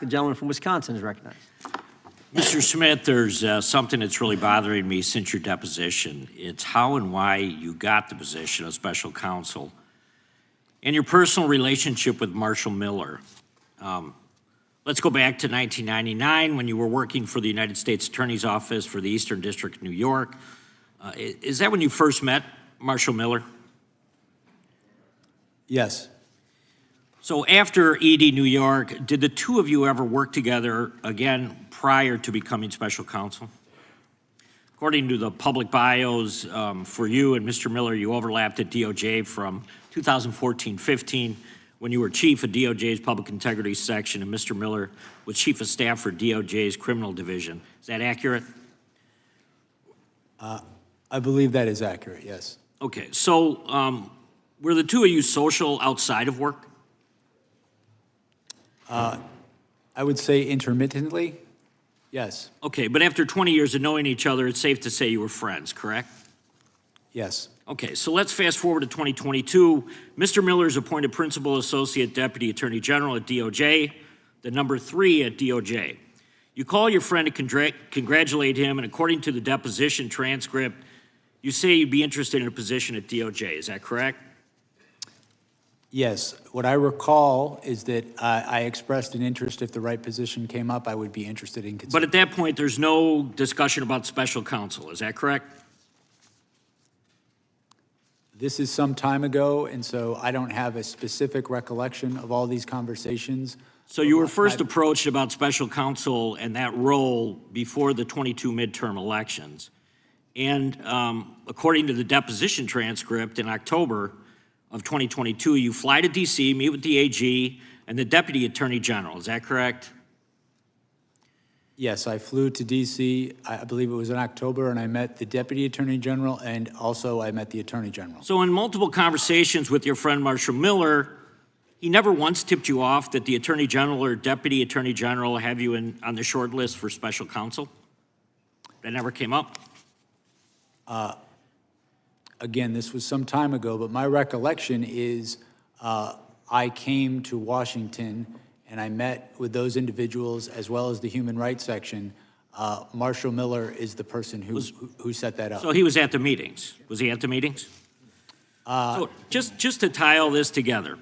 The gentleman from Wisconsin is recognized. Mr. Smith, there's something that's really bothering me since your deposition. It's how and why you got the position of special counsel and your personal relationship with Marshall Miller. Let's go back to 1999 when you were working for the United States Attorney's Office for the Eastern District of New York. Is that when you first met Marshall Miller? Yes. So after ED New York, did the two of you ever work together again prior to becoming special counsel? According to the public bios for you and Mr. Miller, you overlapped at DOJ from 2014-15 when you were chief of DOJ's Public Integrity Section and Mr. Miller was chief of staff for DOJ's Criminal Division. Is that accurate? I believe that is accurate, yes. Okay, so were the two of you social outside of work? I would say intermittently, yes. Okay, but after 20 years of knowing each other, it's safe to say you were friends, correct? Yes. Okay, so let's fast forward to 2022. Mr. Miller is appointed Principal Associate Deputy Attorney General at DOJ, the number 3 at DOJ. You call your friend to congratulate him, and according to the deposition transcript, you say you'd be interested in a position at DOJ. Is that correct? Yes. What I recall is that I expressed an interest if the right position came up, I would be interested in considering. But at that point, there's no discussion about special counsel. Is that correct? This is some time ago, and so I don't have a specific recollection of all these conversations. So you were first approached about special counsel and that role before the 22 midterm elections. And according to the deposition transcript in October of 2022, you fly to DC, meet with the AG and the Deputy Attorney General. Is that correct? Yes, I flew to DC, I believe it was in October, and I met the Deputy Attorney General, and also I met the Attorney General. So in multiple conversations with your friend Marshall Miller, he never once tipped you off that the Attorney General or Deputy Attorney General have you on the short list for special counsel? That never came up? Again, this was some time ago, but my recollection is I came to Washington and I met with those individuals as well as the Human Rights Section. Marshall Miller is the person who set that up. So he was at the meetings. Was he at the meetings? So just to tie all this together,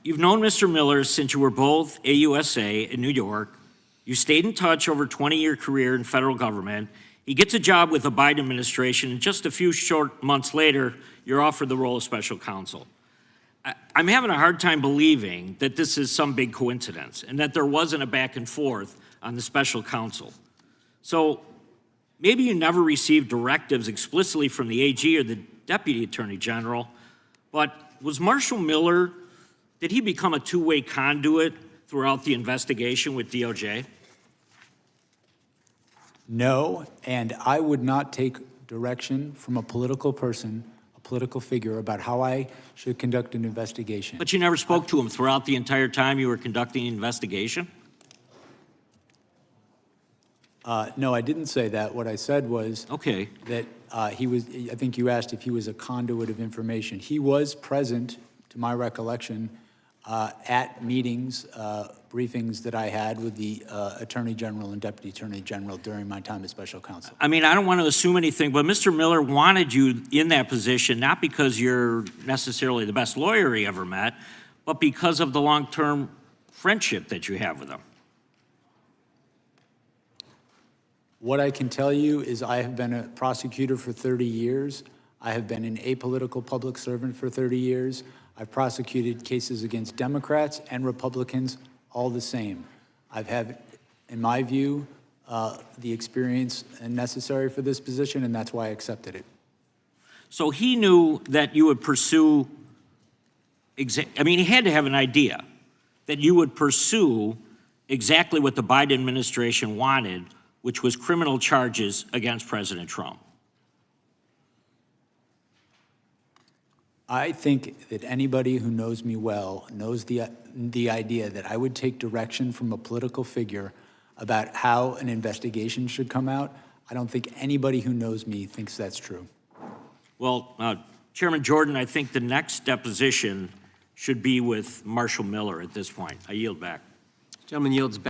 you've known Mr. Miller since you were both AUSA in New York. You stayed in touch over a 20-year career in federal government. He gets a job with the Biden administration, and just a few short months later, you're offered the role of special counsel. I'm having a hard time believing that this is some big coincidence and that there wasn't a back and forth on the special counsel. So maybe you never received directives explicitly from the AG or the Deputy Attorney General, but was Marshall Miller, did he become a two-way conduit throughout the investigation with DOJ? No, and I would not take direction from a political person, a political figure, about how I should conduct an investigation. But you never spoke to him throughout the entire time you were conducting the investigation? No, I didn't say that. What I said was that he was, I think you asked if he was a conduit of information. He was present, to my recollection, at meetings, briefings that I had with the Attorney General and Deputy Attorney General during my time as special counsel. I mean, I don't want to assume anything, but Mr. Miller wanted you in that position, not because you're necessarily the best lawyer he ever met, but because of the long-term friendship that you have with him. What I can tell you is I have been a prosecutor for 30 years. I have been an apolitical public servant for 30 years. I've prosecuted cases against Democrats and Republicans, all the same. I've had, in my view, the experience necessary for this position, and that's why I accepted it. So he knew that you would pursue, I mean, he had to have an idea that you would pursue exactly what the Biden administration wanted, which was criminal charges against President Trump. I think that anybody who knows me well knows the idea that I would take direction from a political figure about how an investigation should come out. I don't think anybody who knows me thinks that's true. Well, Chairman Jordan, I think the next deposition should be with Marshall Miller at this point. I yield back. Gentleman yields back.